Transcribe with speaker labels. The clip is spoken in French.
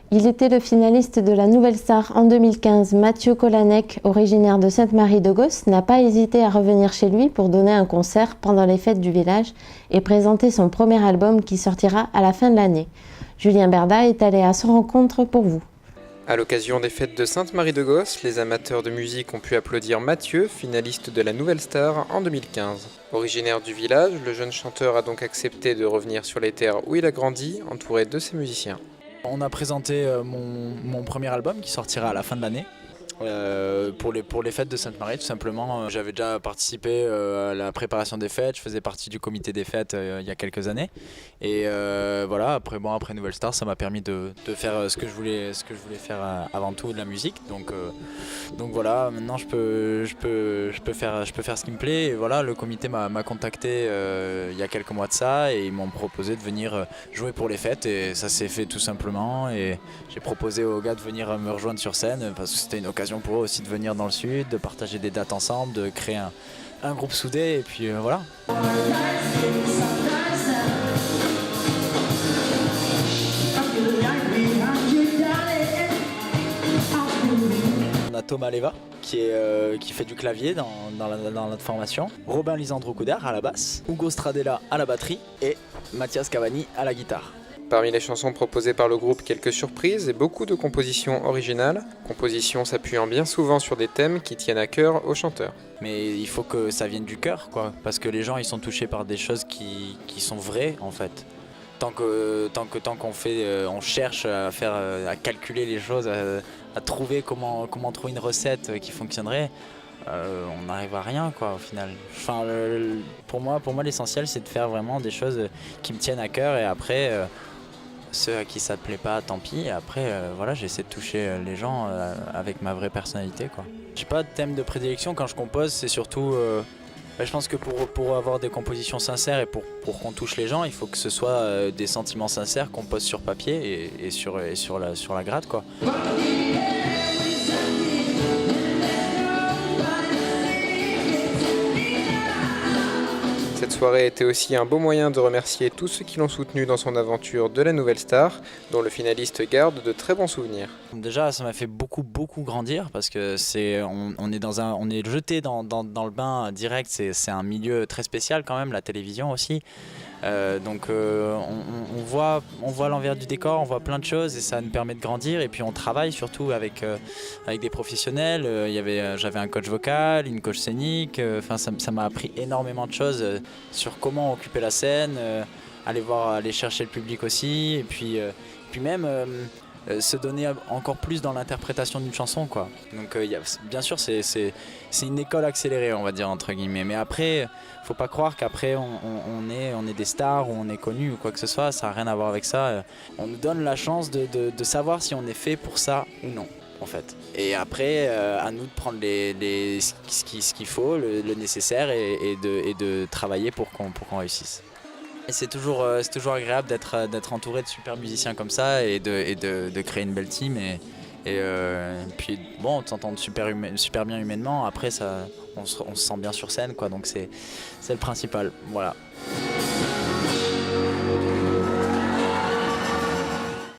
Speaker 1: Il était le finaliste de la Nouvelle Star en 2015. Mathieu Kolanec, originaire de Sainte-Marie-de-Gosse, n'a pas hésité à revenir chez lui pour donner un concert pendant les fêtes du village et présenter son premier album qui sortira à la fin de l'année. Julien Berda est allé à son rencontre pour vous.
Speaker 2: À l'occasion des fêtes de Sainte-Marie-de-Gosse, les amateurs de musique ont pu applaudir Mathieu, finaliste de la Nouvelle Star en 2015. Originaire du village, le jeune chanteur a donc accepté de revenir sur les terres où il a grandi, entouré de ses musiciens.
Speaker 3: On a présenté mon premier album qui sortira à la fin de l'année. Pour les fêtes de Sainte-Marie tout simplement. J'avais déjà participé à la préparation des fêtes, je faisais partie du comité des fêtes il y a quelques années et voilà, après Nouvelle Star ça m'a permis de faire ce que je voulais faire avant tout, de la musique, donc voilà, maintenant je peux faire ce qui me plaît et voilà, le comité m'a contacté il y a quelques mois de ça et ils m'ont proposé de venir jouer pour les fêtes et ça s'est fait tout simplement et j'ai proposé aux gars de venir me rejoindre sur scène parce que c'était une occasion pour eux aussi de venir dans le sud, de partager des dates ensemble, de créer un groupe soudé et puis voilà. On a Thomas Leva qui fait du clavier dans notre formation, Robin Lisandro Coudert à la basse, Hugo Stradella à la batterie et Mathias Cavani à la guitare.
Speaker 2: Parmi les chansons proposées par le groupe, quelques surprises et beaucoup de compositions originales. Compositions s'appuyant bien souvent sur des thèmes qui tiennent à cœur aux chanteurs.
Speaker 3: Mais il faut que ça vienne du cœur, quoi, parce que les gens ils sont touchés par des choses qui sont vraies en fait. Tant qu'on fait, on cherche à calculer les choses, à trouver comment trouver une recette qui fonctionnerait. On n'arrive à rien quoi au final. Enfin, pour moi l'essentiel c'est de faire vraiment des choses qui me tiennent à cœur et après ceux à qui ça ne plaît pas tant pis et après voilà, j'essaie de toucher les gens avec ma vraie personnalité quoi. J'ai pas de thème de prédilection quand je compose, c'est surtout je pense que pour avoir des compositions sincères et pour qu'on touche les gens, il faut que ce soit des sentiments sincères qu'on pose sur papier et sur la gratte quoi.
Speaker 2: Cette soirée était aussi un beau moyen de remercier tous ceux qui l'ont soutenu dans son aventure de la Nouvelle Star, dont le finaliste garde de très bons souvenirs.
Speaker 3: Déjà, ça m'a fait beaucoup grandir parce que on est jeté dans le bain direct. C'est un milieu très spécial quand même, la télévision aussi. Donc on voit l'envers du décor, on voit plein de choses et ça nous permet de grandir et puis on travaille surtout avec des professionnels. J'avais un coach vocal, une coach scénique, ça m'a appris énormément de choses sur comment occuper la scène, aller chercher le public aussi et puis même se donner encore plus dans l'interprétation d'une chanson quoi. Donc bien sûr c'est une école accélérée on va dire entre guillemets, mais après faut pas croire qu'après on est des stars ou on est connu ou quoi que ce soit, ça n'a rien à voir avec ça. On nous donne la chance de savoir si on est fait pour ça ou non en fait. Et après à nous de prendre ce qu'il faut, le nécessaire et de travailler pour qu'on réussisse. Et c'est toujours agréable d'être entouré de super musiciens comme ça et de créer une belle team et puis bon, on s'entend super bien humainement, après ça, on se sent bien sur scène quoi, donc c'est le principal, voilà.